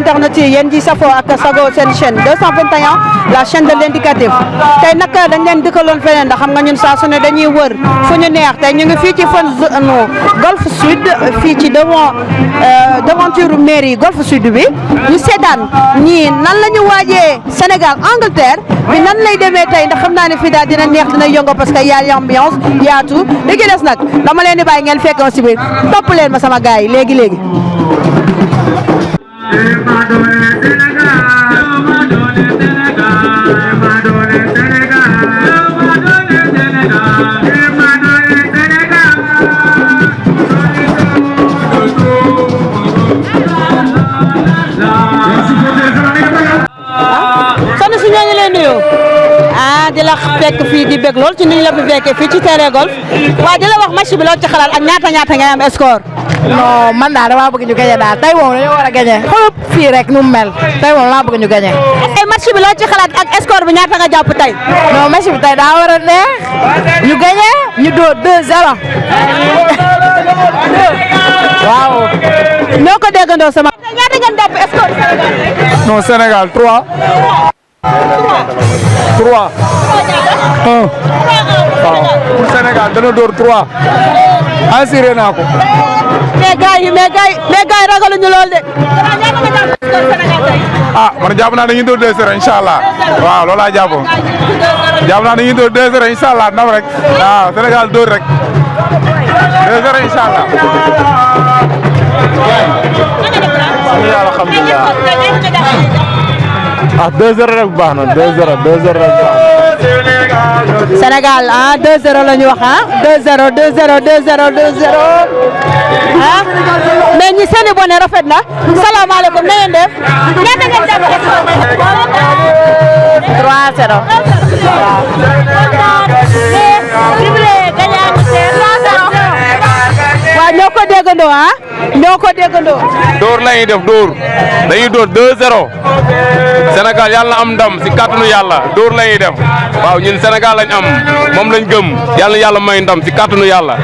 internet yi yéen ji safo ak sago seen chaîne 221 la chaîne de l'indicatif tey nag dañ leen dëkkaloon feneen ndax xam nga ñun saa su ne dañuy wër fu ñu neex tey ñu ngi fii ci fan Golf Sud fii ci devanture mairie Golf Sud bi ñu seetaan ñii nan la ñu waajee Sénégal Angleterre bi nan lay demee tey ndax xam naa ne fii daal dina neex dina yëngu parce que y a l'ambiance yaatu léegi des nag dama leen di bàyyi ngeen fekk si biir topp leen ma sama gars yi léegi. Soxna si ñoo ngi leen nuyu di la fekk fii di bég lool ci ni ñu la fi fekkee fii ci terrain golf waaye di la wax match bi loo ci xalaat ak ñaata ngay am score. non man daal damaa bëgg ñu gagné daal tey moom dañoo war a gagné xoolal fii rek nu mu mel tey moom laa bëgg ñu gagné. tey match bi loo ci xalaat ak score bi ñaata nga jàpp tey. non match bi tey daa war a neex ñu gagné ñu dóor 2-0. waaw. ñoo ko déggandoo sama. ñaata ngeen jàpp score Sénégal. non Sénégal 3. 3. 1. waaw pour Sénégal dana dóor 3. assuré naa ko. mais gars yi ragaluñu lool de. ah man jàpp naa dañuy dóor 2-0 incha allah waaw loolu laa jàpp. jàpp naa dañuy dóor 2-0 incha allah ndam rek waaw Sénégal dóor rek 2-0 incha allah. alhamdulilah. ah 2-0 rek baax na 2-0 rek baax na. Sénégal 2-0 la ñu wax 2-0 mais ñi seen i bone rafet na salaamaaleykum na ngeen def ñaata ngeen jàpp 3-0. waaw ñoo ko déggandoo ñoo ko déggandoo. dóor la ñuy def dóor dañuy dóor 2-0 Sénégal yàlla am ndam si kàttanu yàlla dóor la ñuy def waaw ñun Sénégal lañ am moom lañ gëm yàlla may ndam si kàttanu yàlla.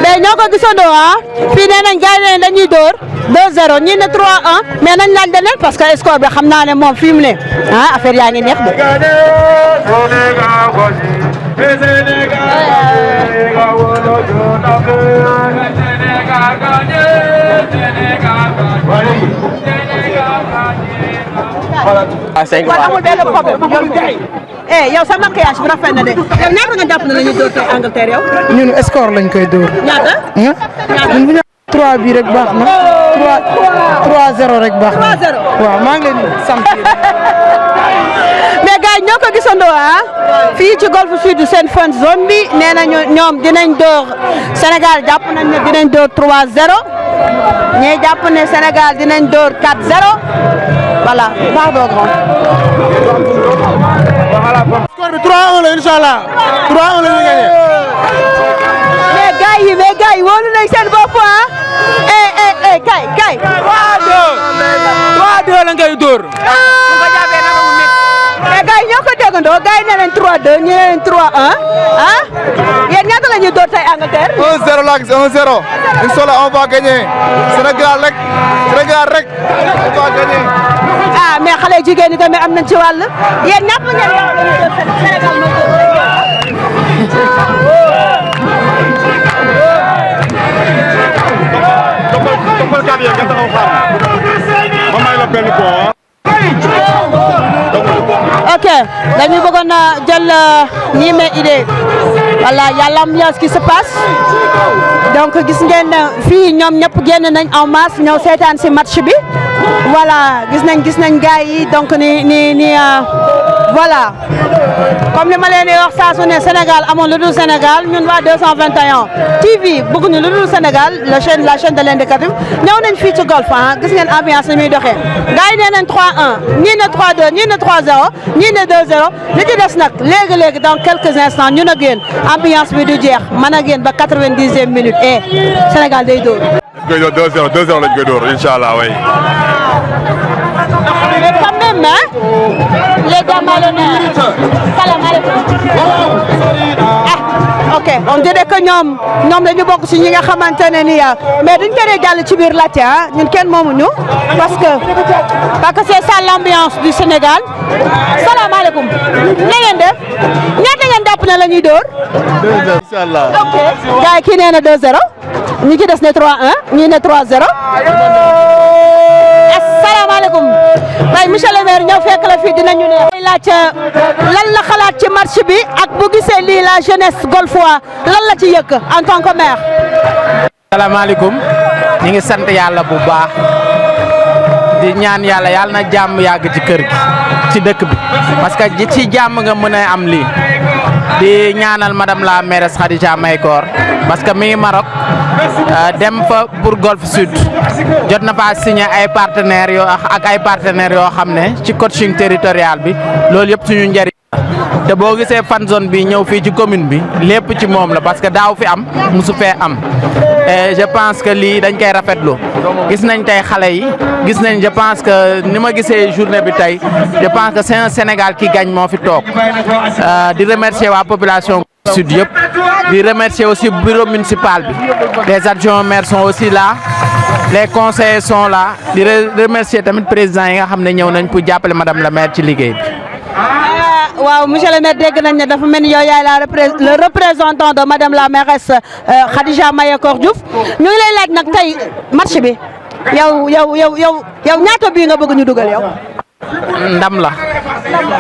mais ñoo ko gisandoo fii nee nañ gars yi dañuy dóor 2-0 ñii ne 3-1 mais nañ laaj leen parce que score bi xam naa ne moom fi mu ne affaire yaa ngi neex de. amul benn problème yow sa maquillage bi rafet na de yow ñaata nga jàpp ne la ñuy dóor tey Angleterre yow. ñun score lañ koy dóor. ñaata. ñun bu ñu 3 bi rek baax na 3-0 rek baax na. 3-0 waaw maa ngi leen di sant. mais gars yi ñoo ko gisandoo fii ci Golf Sud seen fan zone bi nee nañu ñoom dinañ dóor Sénégal jàpp nañ ne dinañ dóor 3-0 ñii jàpp ne Sénégal dinañ dóor 4-0 voilà pardon grand. score bi 3-1 la incha allah 3-1 la ñuy gagné. mais gars yi wóolu nañ seen bopp kay. 3-2 la ngay dóor. mais gars yi ñoo ko déggandoo gars yi nee nañ 3-2 ñu ne leen 3-1 yéen ñaata la ñuy door tey Angleterre. 1-0 la gis 1-0. incha allah on va gagner Sénégal rek on va gagner. mais xale jigéen ñi tamit am nañ ci wàll yéen ñàpp ngeen yow la ñuy door Sénégal mooy toppal kàddu yi nga taxaw xaar ma may la benn ko ok dañu bëggoon a jël ñi mes idée voilà y a l'ambiance qui se passe donc gis ngeen fii ñoom ñëpp génn nañ en masse ñëw seetaan si match bi voilà gis nañ gars yi donc ni voilà comme li ma leen di wax saa su ne Sénégal amoon lu dul Sénégal ñun waa 221 TV bëgguñu lu dul Sénégal la chaîne de l'indicatif ñëw nañ fii ci golf gis ngeen ambiance ni muy doxee gars yi nee nañ 3-1 ñii ne 3-2 ñii ne 3-0 ñii ne 2-0 li ci des nag léegi dans quelques instants ñun ak yéen ambiance bi du jeex man ak yéen ba 90e minute Sénégal day dóor. koy dóor 2-0 lañ koy dóor incha allah way. mais quand même les dames à l'honneur. Salam alaikum. Ok on dirait que ñoom dañu bokk ci ñi nga xamante ne ni mais duñ teree jàll ci biir laajte ñun kenn moomuñu parce que c'est ça l'ambiance du Sénégal. salaamaaleykum. na ngeen def ñaata ngeen jàpp ne la ñuy dóor. 2-0 inshallah. ok gars yi kii nee na 2-0 ñi ci des ne 3-1 ñii ne 3-0. asalaamaaleykum. waaye monsieur le maire ñëw fekk la fii dinañu ne. mooy laaj lan la xalaat ci match bi ak bu gisee lii la jeunesse golfois lan la ci yëkk en tant que maire. salaamaaleykum ñu ngi sant yàlla bu baax di ñaan yàlla na jàmm yàgg ci kër gi ci dëkk bi parce que ci jàmm nga mën a am lii di ñaanal madame la mairesse Khadija Mahécor parce que mi ngi Maroc dem fa pour Golf Sud jot na fa signé ay partenaires yoo xam ne ci coaching territorial bi loolu yëpp suñu njëriñ te boo gisee fan zone bi ñëw fii ci commune bi lépp ci moom la parce que daaw fi am musu fee am et je pense que lii dañ koy rafetlu gis nañ tey xale yi gis nañ je pense que ni ma gisee journée bi tey je pense que c'est un Sénégal qui gagne moo fi toog di remercier waa population sud yëpp di remercier aussi bureau municipal bi les adjoints maires sont aussi là les conseillers sont là di remercier tamit président yi nga xam ne ñëw nañ pour jàppale madame la maire ci liggéey bi. waaw monsieur le maire dégg nañ ne dafa mel ni yow yaay le représentant de madame la mairesse Khadija Mahécor Diouf ñu ngi lay laaj nag tey match bi yow ñaata bii nga bëgg ñu dugal yow. ndam la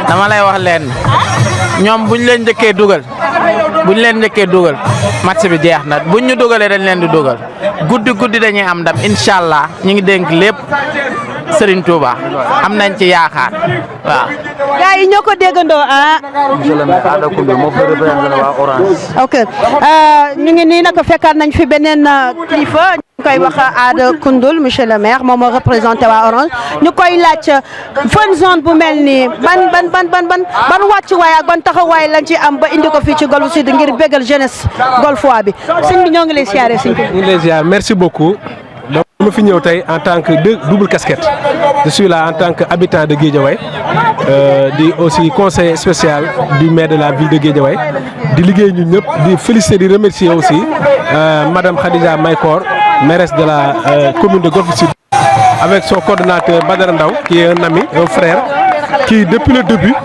dama lay wax leen ñoom buñ leen njëkkee dugal match bi jeex na buñ ñu dugalee dañ leen di dugal guddi dañuy am ndam incha allah ñu ngi dénk lépp Serigne Touba am nañ ci yaakaar waaw. gars yi ñoo ko déggandoo monsieur le maire Ada Koundoul moo fa représenté waa Orange. ok ñu ngi nii nag fekkaat nañ fi beneen kilifa ñu koy wax Ada Koundoul monsieur le maire moom moo représenté waa Orange ñu koy laaj fan zone bu mel nii ban wàccuwaay ak ban taxawaay lañ ci am ba indi ko fii ci Golf Sud ngir bégal jeunesse golfois bi sëñ bi ñoo ngi lay siyaare sëñ bi. ñu ngi lay ziar merci beaucoup. donc ma fi ñëw tey en tant que double casquette je suis là en tant que habitant de Guédiawaye di aussi conseiller spécial du maire de la ville de Guédiawaye di liggéey ñun ñëpp di féliciter di remercier aussi madame Khadija Mahécor mairesse de la commune de Golf Sud avec son coordonnateur Badara Ndaw qui est un ami un frère qui depuis le début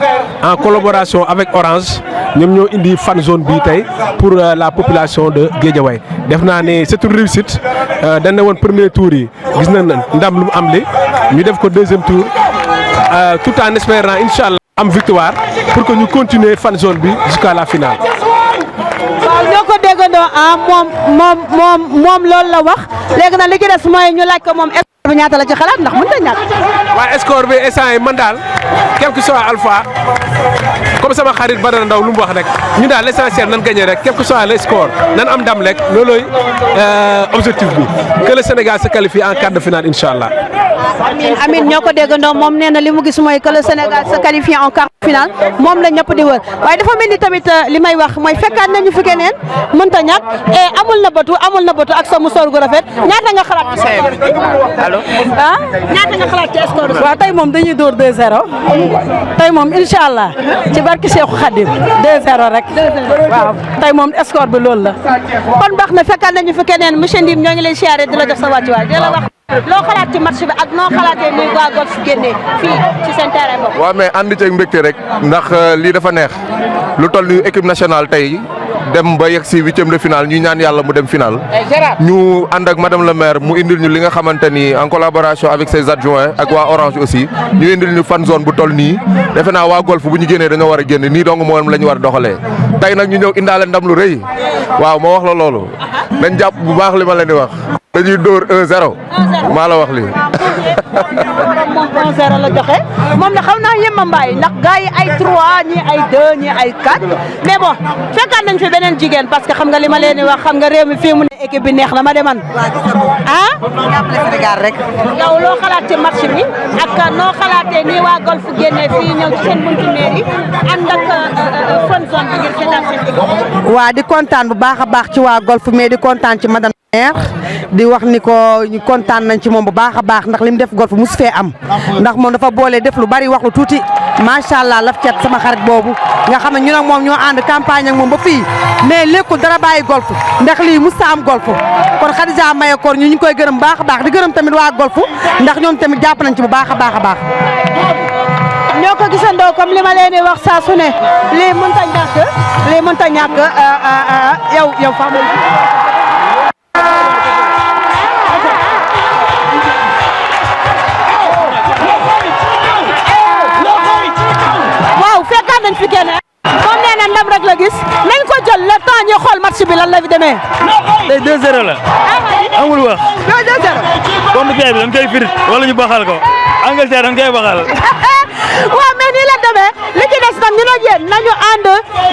en collaboration avec Orange ñoom ñoo indi fan zone bi tey pour la population de Guédiawaye def naa ne c'est une réussite dañ ne woon premier tour yi gis nañ ndam lu mu am li ñu def ko deuxième tour tout en espérant incha allah am victoire pour que ñu continuer fan zone bi jusqu'à la finale. waaw ñoo ko déggandoo moom loolu la wax léegi nag li ci des mooy ñu laaj ko moom score bi ñaata la ci xalaat ndax mënut a ñàkk. waaye score bi instant yi man daal quel que soit alpha comme sama xarit Badara Ndaw lu mu wax rek ñu daal l'essentiel nan gagné rek quel que soit le score nan am ndam rek loolooy objectif bi que le Sénégal se qualifie en quart de finale incha allah. Amin ñoo ko déggandoo moom nee na li mu gis mooy que le Sénégal se qualifie en quart de finale moom la ñëpp di wër waaye dafa mel ni tamit li may wax mooy fekkaat nañu fi keneen mënut a ñàkk et amul na bëtu ak sa musóor gu rafet ñaata nga xalaat. allo ñaata nga xalaat ci score bi. waaw tey moom dañuy dóor 2-0 tey moom incha allah ci barki Cheikhou Khadim 2-0 rek waaw tey moom score bi loolu la. kon baax na fekkaat nañu fi keneen monsieur Ndim ñoo ngi lay siyaare di la jox sa wàccuwaay di la wax loo xalaat ci match bi ak noo xalaatee ni waa Golf génnee fii ci seen terrain bopp. waaw mais ànd ceeg mbégte rek ndax lii dafa neex lu toll ni équipe nationale tey dem ba yegg si huitième de finale ñuy ñaan yàlla mu dem finale ñu ànd ak madame le maire mu indil ñu li nga xamante ni en collaboration avec ses adjoints ak waa Orange aussi ñu indil ñu fan zone bu toll nii defe naa waa Golf bu ñu génnee dañoo war a génn nii donc moom la ñu war a doxalee tey nag ñu ñëw indaale ndam lu rëy waaw moo wax la loolu nañ jàpp bu baax li ma leen di wax dañuy dóor 1-0 maa la wax lii. moom 1-0 la joxe moom na xaw naa yemma mbaay ndax gars yi ay 3 ñii ay 2 ñii ay 4 mais bon fekkaat nañ fi beneen jigéen parce que xam nga li ma leen di wax xam nga réew mi fii mu ne équipe bi neex na ma deman ah jàppale Sénégal rek. yow loo xalaat ci match bi ak noo xalaatee nii waa Golf génnee fii ñëw ci seen buntu mairie ànd ak fan zone bi ngir seetaan seen équipe. waa di kontaan bu baax a baax ci waa Golf mais di kontaan ci madame di wax ni ko ñu kontaan nañ ci moom bu baax a baax ndax li mu def golf mus fee am ndax moom dafa boole def lu bari wax lu tuuti macha allah laf cet sama xarit boobu nga xam ne ñu nag moom ñoo ànd campagne ak moom ba fii mais lékkul dara bàyyi golf ndax lii mus ta am golf kon Khadija Mayakor ñu koy gërëm baax a baax di gërëm tamit waa golf ndax ñoom tamit jàpp nañ ci bu baax a baax a baax. ñoo ko gisandoo comme li ma leen di wax saa su ne lii mënta ñàkk yow fa waaw fekkaat nañ fi kenn moom nee na ndam rek la gis nañ ko jël le temps ñu xool match bi lan la fi demee. tey 2-0 la amul wax. 2-0. comme bi dañ koy firit wala ñu baxal ko Angleterre dañ koy baxal. waaw mais nii la demee li ci des nag ñu ne yéen nañu ànd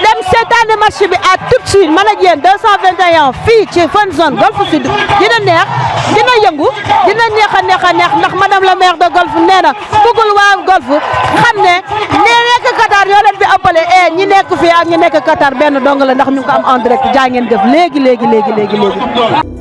dem seetaani match bi à tout de suite man ak yéen 221 fii ci Fun Zone Golf Sud dina neex dina yëngu dina neex a neex ndax madame la maire de Golf nee na bëggul waa Golf xam ne ñi nekk Qatar yoo leen fi ëppale ñi nekk fii ak ñi nekk Qatar benn dong la ndax ñu ngi ko am en direct jaa ngeen jëf léegi.